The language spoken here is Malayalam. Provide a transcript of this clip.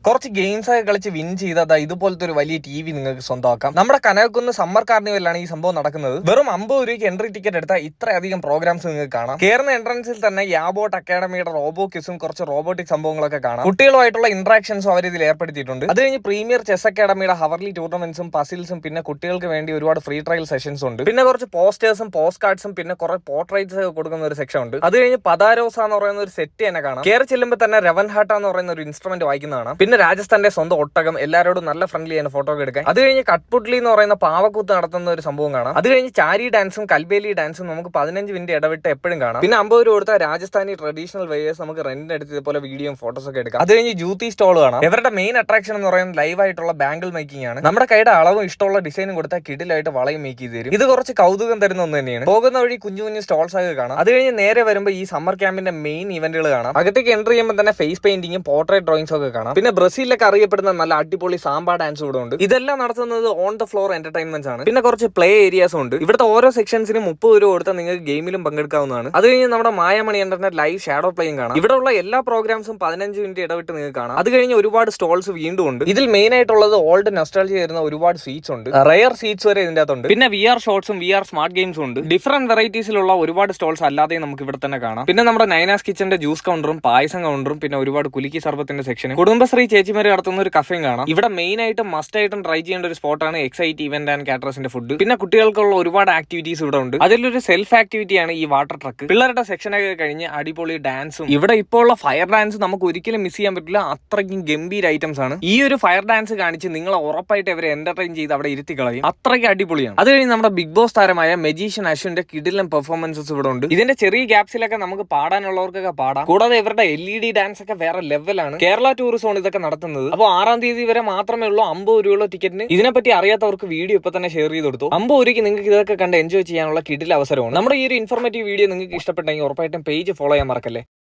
കുറച്ച് ഗെയിംസ് ഒക്കെ കളിച്ച് വിൻ ചെയ്താൽ ഇതുപോലത്തെ ഒരു വലിയ ടി വി നിങ്ങൾക്ക് സ്വന്തമാക്കാം. നമ്മുടെ കനകക്കുന്ന് സമ്മർ കാർണിവലാണ് ഈ സംഭവം നടക്കുന്നത്. വെറും 50 രൂപയ്ക്ക് എൻട്രി ടിക്കറ്റ് എടുത്താൽ ഇത്രയധികം പ്രോഗ്രാംസ് നിങ്ങൾക്ക് കാണാം. കയറുന്ന എൻട്രൻസിൽ തന്നെ യാബോട്ട് അക്കാഡമിയുടെ റോബോ ക്വിസും കുറച്ച് റോബോട്ടിക് സംഭവങ്ങളൊക്കെ കാണാം. കുട്ടികളുമായിട്ടുള്ള ഇന്ററാക്ഷൻസും അവർ ഇതിൽ ഏർപ്പെടുത്തിയിട്ടുണ്ട്. അത് കഴിഞ്ഞ് പ്രീമിയർ ചെസ് അക്കാഡമിയുടെ ഹവർലി ടൂർണമെന്റ്സും പസിൽസും പിന്നെ കുട്ടികൾക്ക് വേണ്ടി ഒരുപാട് ഫ്രീ ട്രയൽ സെഷൻസ് ഉണ്ട്. പിന്നെ കുറച്ച് പോസ്റ്റേഴ്സും പോസ്റ്റ് കാർഡ്സും പിന്നെ കുറെ പോർട്രേറ്റ്സ് ഒക്കെ കൊടുക്കുന്ന ഒരു സെക്ഷൻ ഉണ്ട്. അത് കഴിഞ്ഞ് പദാരോസ എന്ന് പറയുന്ന ഒരു സെറ്റ് തന്നെ കാണാം. കയറി ചെല്ലുമ്പോൾ തന്നെ രവൻഹാട്ട എന്ന് പറയുന്ന ഒരു ഇൻസ്ട്രുമെന്റ് വായിക്കുന്നതാണ്. പിന്നെ രാജസ്ഥാന്റെ സ്വന്തം ഒട്ടകം, എല്ലാവരോടും നല്ല ഫ്രണ്ട്ലി ആണ് ഫോട്ടോ എടുക്കാൻ. അത് കഴിഞ്ഞ് കട്ട്പുട്ലി എന്ന് പറയുന്ന പാവക്കൂത്ത് നടത്തുന്ന ഒരു സംഭവം കാണാം. അത് കഴിഞ്ഞ് ചാരി ഡാൻസും കൽബേലി ഡാൻസും നമുക്ക് 15 മിനിറ്റ് ഇടവിട്ട് എപ്പോഴും കാണാം. പിന്നെ 50 രൂപ കൊടുത്ത രാജസ്ഥാനി ട്രഡീഷണൽ വെയേഴ്സ് നമുക്ക് റെന്റിന് എടുത്ത് ഇതുപോലെ വീഡിയോയും ഫോട്ടോസ് ഒക്കെ എടുക്കാം. അത് കഴിഞ്ഞ് ജ്യൂത്തി സ്റ്റോൾ കാണാം. ഇവരുടെ മെയിൻ അട്രാക്ഷൻ എന്ന് പറയുന്നത് ലൈവ് ആയിട്ടുള്ള ബാംഗിൾ മേക്കിംഗ് ആണ്. നമ്മുടെ കൈയുടെ അളവും ഇഷ്ടമുള്ള ഡിസൈനും കൊടുത്താൽ കിടിലായിട്ട് വളയും മേക്ക് ചെയ്ത് തരും. ഇത് കുറച്ച് കൗതുകം തരുന്ന ഒന്ന് തന്നെയാണ്. പോകുന്ന വഴി കുഞ്ഞു കുഞ്ഞു സ്റ്റോൾസ് ഒക്കെ കാണാം. അത് കഴിഞ്ഞ് നേരെ വരുമ്പോൾ ഈ സമ്മർ ക്യാമ്പിന്റെ മെയിൻ ഇവന്റുകൾ കാണാം. അകത്തേക്ക് എൻട്രി ചെയ്യുമ്പോൾ തന്നെ ഫേസ് പെയിന്റിങ്ങും പോർട്രേറ്റ് ഡ്രോയിങ്സ് ഒക്കെ കാണാം. പിന്നെ ബ്രസീലിലൊക്കെ അറിയപ്പെടുന്ന നല്ല അടിപൊളി സാമ്പാ ഡാൻസ് കൂടെ ഉണ്ട്. ഇതെല്ലാം നടത്തുന്നത് ഓൺ ദ ഫ്ലോർ എന്റർടൈൻമെന്റ്സ് ആണ്. പിന്നെ കുറച്ച് പ്ലേ ഏരിയാസും ഉണ്ട്. ഇവിടുത്തെ ഓരോ സെക്ഷൻസിനും 30 രൂപ കൊടുത്താൽ നിങ്ങൾക്ക് ഗെയിമിലും പങ്കെടുക്കാവുന്നതാണ്. അത് കഴിഞ്ഞ് നമ്മുടെ മായമണി ഇന്റർനെറ്റ് ലൈവ് ഷാഡോ പ്ലേയും കാണാം. ഇവിടെ ഉള്ള എല്ലാ പ്രോഗ്രാംസും 15 മിനിറ്റ് ഇടവിട്ട് നിങ്ങൾക്ക് കാണാം. അത് കഴിഞ്ഞ് ഒരുപാട് സ്റ്റോൾസ് വീണ്ടും ഉണ്ട്. ഇതിൽ മെയിൻ ആയിട്ടുള്ളത് ഓൾഡ് നൊസ്റ്റാൾജി വരുന്ന ഒരുപാട് സീറ്റ്സ് ഉണ്ട്. റയർ സീറ്റ്സ് വരെ ഇതിന്റെ അകത്തുണ്ട്. പിന്നെ VR ഷോട്ട്സും VR സ്മാർട്ട് ഗെയിംസും ഉണ്ട്. ഡിഫറെന്റ് വെറൈറ്റീസിലുള്ള ഒരുപാട് സ്റ്റോൾസ് അല്ലാതെ നമുക്ക് ഇവിടെ തന്നെ കാണാം. പിന്നെ നമ്മുടെ നൈനാസ് കിച്ചന്റെ ജ്യൂസ് കൗണ്ടറും പായസം കൗണ്ടറും പിന്നെ ഒരുപാട് കുലുക്കി സർബത്തിന്റെ സെക്ഷനും കുടുംബശ്രീ ചേച്ചിമാര് നടത്തുന്ന ഒരു കഫേയും കാണാം. ഇവിടെ മെയിൻ ആയിട്ടും മസ്റ്റ് ആയിട്ടും ട്രൈ ചെയ്യേണ്ട ഒരു സ്പോട്ടാണ് എക്സൈറ്റ് ഇവന്റ് ആൻഡ് കാറ്ററേഴ്സിന്റെ ഫുഡ്. പിന്നെ കുട്ടികൾക്കുള്ള ഒരുപാട് ആക്ടിവിറ്റീസ് ഇവിടെ ഉണ്ട്. അതിലൊരു സെൽഫ് ആക്ടിവിറ്റിയാണ് ഈ വാട്ടർ ട്രക്ക്. പിള്ളേരുടെ സെക്ഷനൊക്കെ കഴിഞ്ഞ് അടിപൊളി ഡാൻസും. ഇവിടെ ഇപ്പോൾ ഉള്ള ഫയർ ഡാൻസ് നമുക്ക് ഒരിക്കലും മിസ് ചെയ്യാൻ പറ്റില്ല. അത്രയ്ക്കും ഗംഭീര ഐറ്റംസ് ആണ്. ഈ ഒരു ഫയർ ഡാൻസ് കാണിച്ച് നിങ്ങളെ ഉറപ്പായിട്ട് ഇവരെ എന്റർടൈൻ ചെയ്ത് അവിടെ ഇരുത്തി കളയും. അത്രയ്ക്ക് അടിപൊളിയാണ്. അത് കഴിഞ്ഞ് നമ്മുടെ ബിഗ് ബോസ് താരമായ മെജീഷ്യൻ അശ്വിന്റെ കിടിലൻ പെർഫോമൻസസ് ഇവിടെ ഉണ്ട്. ഇതിന്റെ ചെറിയ ഗ്യാപ്സിലൊക്കെ നമുക്ക് പാടാനുള്ളവർക്കൊക്കെ പാടാം. കൂടാതെ ഇവരുടെ LED ഡാൻസ് ഒക്കെ വേറെ ലെവലാണ്. കേരള ടൂറിസം ആണ് ഇതൊക്കെ നടത്തുന്നത്. അപ്പോൾ 6-ാം തീയതി വരെ മാത്രമേ ഉള്ളൂ 50 രൂപയുള്ള ടിക്കറ്റിന്. ഇതിനെപ്പറ്റി അറിയാത്തവർക്ക് വീഡിയോ ഇപ്പൊ തന്നെ ഷെയർ ചെയ്ത് കൊടുത്തു. 50 രൂപയ്ക്ക് നിങ്ങൾക്ക് ഇതൊക്കെ കണ്ട് എൻജോയ് ചെയ്യാനുള്ള കിടില അവസരമാണ്. നമ്മുടെ ഈ ഒരു ഇൻഫോർമേറ്റീവ് വീഡിയോ നിങ്ങൾക്ക് ഇഷ്ടപ്പെട്ടെങ്കിൽ ഉറപ്പായിട്ടും പേജ് ഫോളോ ചെയ്യാൻ മറക്കല്ലേ.